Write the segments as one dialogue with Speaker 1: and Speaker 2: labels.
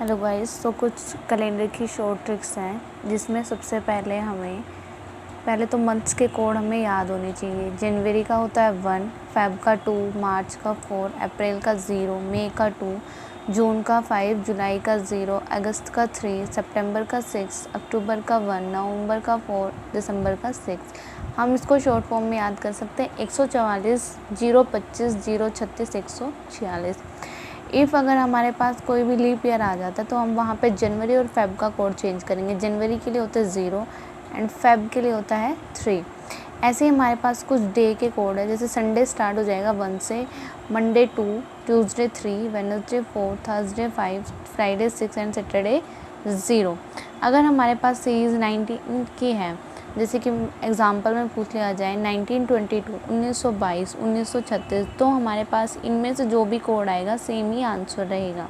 Speaker 1: Hello guys, तो कुछ calendar की शॉर्ट ट्रिक्स हैं जिसमें सबसे पहले तो मंथ्स के कोड हमें याद होने चाहिए। जनवरी का होता है 1, फेब का 2, मार्च का 4, अप्रैल का 0, मई का 2, जून का 5, जुलाई का 0, अगस्त का 3, सितंबर का 6, अक्टूबर का 1, नवंबर का 4, दिसंबर का 6। हम इसको शॉर्ट फॉर्म में याद कर सकते हैं 144, 025, 036, 146। इफ़ अगर हमारे पास कोई भी लीप ईयर आ जाता है तो हम वहाँ पे जनवरी और फेब का कोड चेंज करेंगे। जनवरी के लिए होता है 0 एंड फेब के लिए होता है 3। ऐसे ही हमारे पास कुछ डे के कोड है, जैसे संडे स्टार्ट हो जाएगा 1 से, Monday 2, Tuesday 3, Wednesday 4, Thursday 5, Friday 6 and Saturday 0। अगर हमारे पास सीरीज़ 19 की है, जैसे कि एग्ज़ाम्पल में पूछ लिया जाए 1922, 1922, 1936, तो हमारे पास इनमें से जो भी कोड आएगा सेम ही आंसर रहेगा।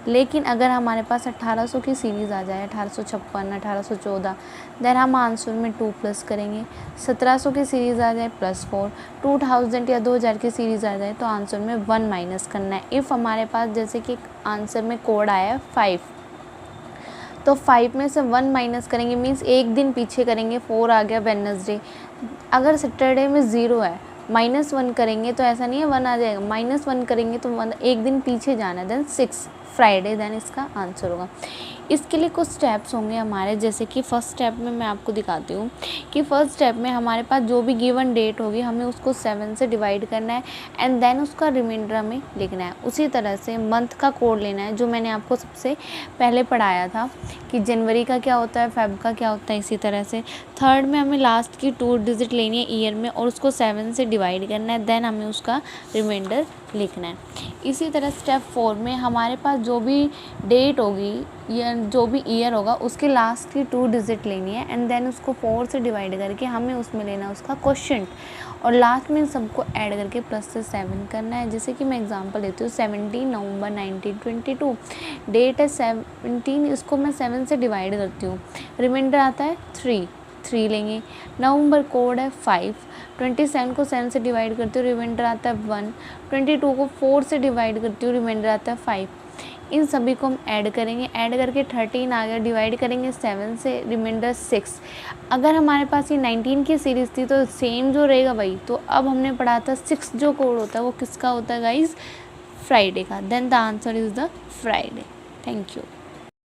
Speaker 1: लेकिन अगर हमारे पास 1800 की सीरीज़ आ जाए, 1856, 1814, देन हम आंसर में 2 प्लस करेंगे। 1700 की सीरीज़ आ जाए +4, 2000 या 2000 की सीरीज़ आ जाए तो आंसर में 1 माइनस करना है। इफ़ हमारे पास जैसे कि आंसर में कोड आया है 5, तो 5 में से 1 माइनस करेंगे, मीन्स एक दिन पीछे करेंगे, 4 आ गया वेडनेसडे। अगर सैटरडे में 0 है, -1 करेंगे तो ऐसा नहीं है 1 आ जाएगा, -1 करेंगे तो 1 एक दिन पीछे जाना है, देन 6 फ्राइडे, देन इसका आंसर होगा। इसके लिए कुछ स्टेप्स होंगे हमारे, जैसे कि फर्स्ट स्टेप में मैं आपको दिखाती हूँ कि फर्स्ट स्टेप में हमारे पास जो भी गिवन डेट होगी हमें उसको 7 से डिवाइड करना है एंड देन उसका रिमाइंडर हमें लिखना है। उसी तरह से मंथ का कोड लेना है, जो मैंने आपको सबसे पहले पढ़ाया था कि जनवरी का क्या होता है, फेब का क्या होता है। इसी तरह से थर्ड में हमें लास्ट की 2 डिजिट लेनी है ईयर में और उसको 7 से डिवाइड करना है, देन हमें उसका रिमाइंडर लिखना है। इसी तरह स्टेप 4 में हमारे पास जो भी डेट होगी या जो भी ईयर होगा उसके लास्ट की 2 डिजिट लेनी है एंड देन उसको 4 से डिवाइड करके हमें उसमें लेना है उसका क्वोशंट और लास्ट में सबको ऐड करके प्लस से 7 करना है। जैसे कि मैं एग्जांपल लेती हूँ 17 नवंबर 1922, डेट है 17, इसको मैं 7 से डिवाइड करती हूँ, रिमाइंडर आता है 3 लेंगे। नवंबर कोड है 5, 27 को 7 से डिवाइड करती हूँ, रिमाइंडर आता है 1, 22 को 4 से डिवाइड करती हूँ, रिमाइंडर आता है 5। इन सभी को हम ऐड करेंगे, ऐड करके 13 आ गया, डिवाइड करेंगे 7 से, रिमाइंडर 6। अगर हमारे पास ये 19 की सीरीज़ थी तो सेम जो रहेगा वही, तो अब हमने पढ़ा था 6 जो कोड होता है वो किसका होता है गाइज, फ्राइडे का। Then the answer is the Friday. Thank you.